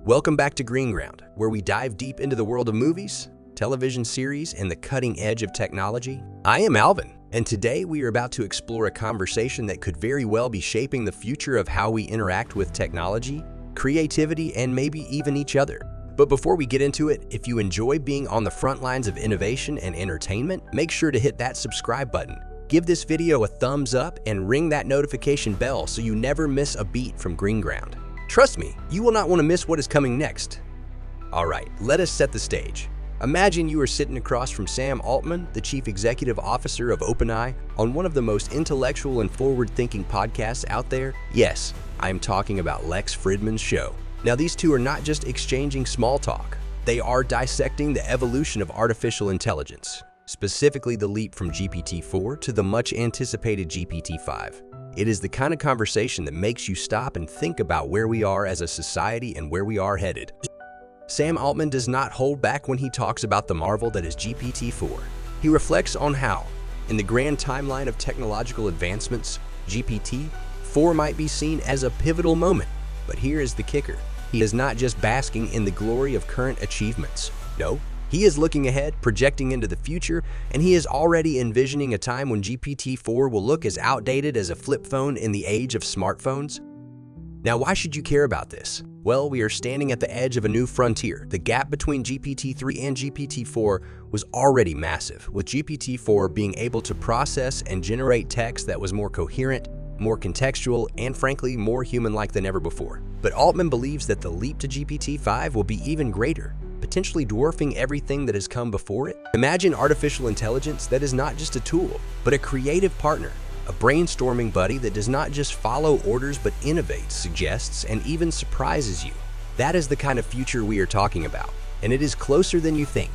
Welcome back to Green Ground, where we dive deep into the world of movies, television series, and the cutting edge of technology. I am Alvin, and today we are about to explore a conversation that could very well be shaping the future of how we interact with technology, creativity, and maybe even each other. But before we get into it, if you enjoy being on the front lines of innovation and entertainment, make sure to hit that subscribe button. Give this video a thumbs up and ring that notification bell so you never miss a beat from Green Ground. Trust me, you will not want to miss what is coming next. Alright, let us set the stage. Imagine you are sitting across from Sam Altman, the Chief Executive Officer of OpenAI, on one of the most intellectual and forward-thinking podcasts out there. Yes, I am talking about Lex Fridman's show. Now, these two are not just exchanging small talk. They are dissecting the evolution of artificial intelligence, specifically the leap from GPT-4 to the much-anticipated GPT-5. It is the kind of conversation that makes you stop and think about where we are as a society and where we are headed. Sam Altman does not hold back when he talks about the marvel that is GPT-4. He reflects on how, in the grand timeline of technological advancements, GPT-4 might be seen as a pivotal moment. But here is the kicker. He is not just basking in the glory of current achievements. No, he is looking ahead, projecting into the future, and he is already envisioning a time when GPT-4 will look as outdated as a flip phone in the age of smartphones. Now, why should you care about this? Well, we are standing at the edge of a new frontier. The gap between GPT-3 and GPT-4 was already massive, with GPT-4 being able to process and generate text that was more coherent, more contextual, and frankly, more human-like than ever before. But Altman believes that the leap to GPT-5 will be even greater, potentially dwarfing everything that has come before it. Imagine artificial intelligence that is not just a tool, but a creative partner, a brainstorming buddy that does not just follow orders but innovates, suggests, and even surprises you. That is the kind of future we are talking about, and it is closer than you think.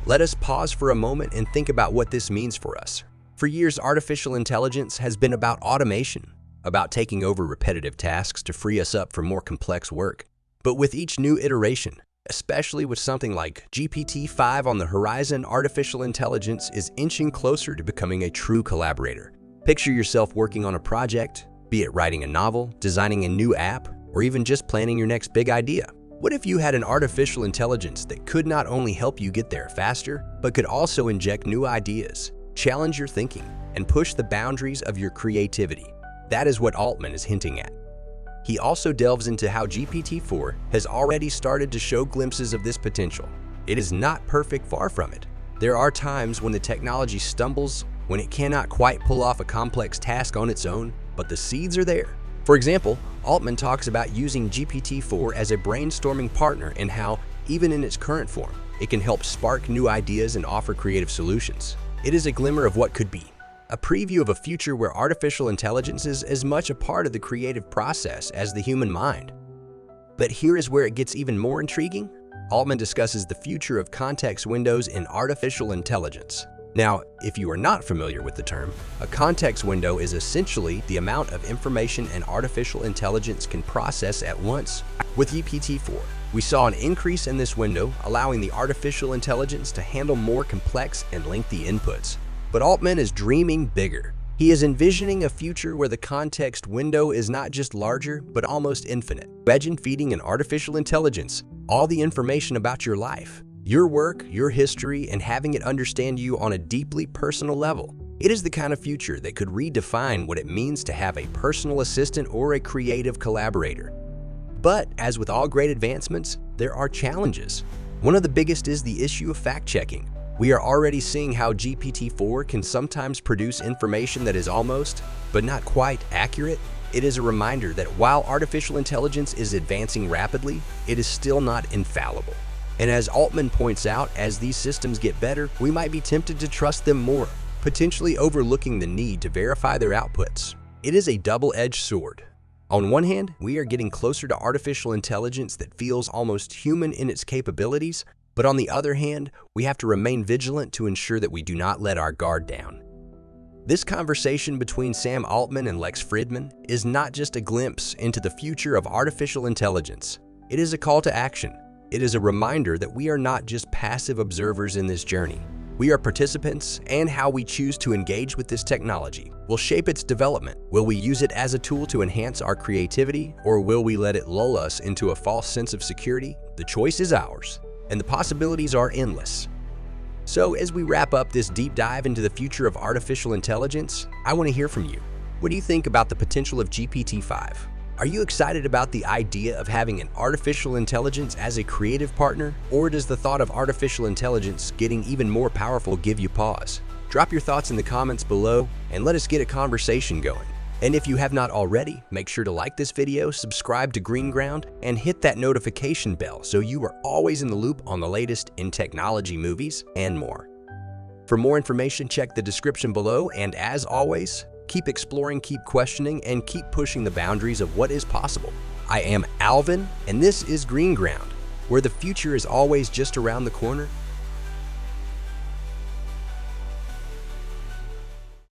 Let us pause for a moment and think about what this means for us. For years, artificial intelligence has been about automation, about taking over repetitive tasks to free us up for more complex work. But with each new iteration, especially with something like GPT-5 on the horizon, artificial intelligence is inching closer to becoming a true collaborator. Picture yourself working on a project, be it writing a novel, designing a new app, or even just planning your next big idea. What if you had an artificial intelligence that could not only help you get there faster, but could also inject new ideas, challenge your thinking, and push the boundaries of your creativity? That is what Altman is hinting at. He also delves into how GPT-4 has already started to show glimpses of this potential. It is not perfect, far from it. There are times when the technology stumbles, when it cannot quite pull off a complex task on its own, but the seeds are there. For example, Altman talks about using GPT-4 as a brainstorming partner and how, even in its current form, it can help spark new ideas and offer creative solutions. It is a glimmer of what could be, a preview of a future where artificial intelligence is as much a part of the creative process as the human mind. But here is where it gets even more intriguing. Altman discusses the future of context windows in artificial intelligence. Now, if you are not familiar with the term, a context window is essentially the amount of information an artificial intelligence can process at once. With GPT-4, we saw an increase in this window, allowing the artificial intelligence to handle more complex and lengthy inputs. But Altman is dreaming bigger. He is envisioning a future where the context window is not just larger, but almost infinite. Imagine feeding an artificial intelligence all the information about your life, your work, your history, and having it understand you on a deeply personal level. It is the kind of future that could redefine what it means to have a personal assistant or a creative collaborator. But as with all great advancements, there are challenges. One of the biggest is the issue of fact-checking. We are already seeing how GPT-4 can sometimes produce information that is almost, but not quite, accurate. It is a reminder that while artificial intelligence is advancing rapidly, it is still not infallible. And as Altman points out, as these systems get better, we might be tempted to trust them more, potentially overlooking the need to verify their outputs. It is a double-edged sword. On one hand, we are getting closer to artificial intelligence that feels almost human in its capabilities, but on the other hand, we have to remain vigilant to ensure that we do not let our guard down. This conversation between Sam Altman and Lex Fridman is not just a glimpse into the future of artificial intelligence. It is a call to action. It is a reminder that we are not just passive observers in this journey. We are participants, and how we choose to engage with this technology will shape its development. Will we use it as a tool to enhance our creativity, or will we let it lull us into a false sense of security? The choice is ours, and the possibilities are endless. So, as we wrap up this deep dive into the future of artificial intelligence, I want to hear from you. What do you think about the potential of GPT-5? Are you excited about the idea of having an artificial intelligence as a creative partner? Or does the thought of artificial intelligence getting even more powerful give you pause? Drop your thoughts in the comments below and let us get a conversation going. And if you have not already, make sure to like this video, subscribe to Green Ground, and hit that notification bell so you are always in the loop on the latest in technology, movies, and more. For more information, check the description below, and as always, keep exploring, keep questioning, and keep pushing the boundaries of what is possible. I am Alvin, and this is Green Ground, where the future is always just around the corner.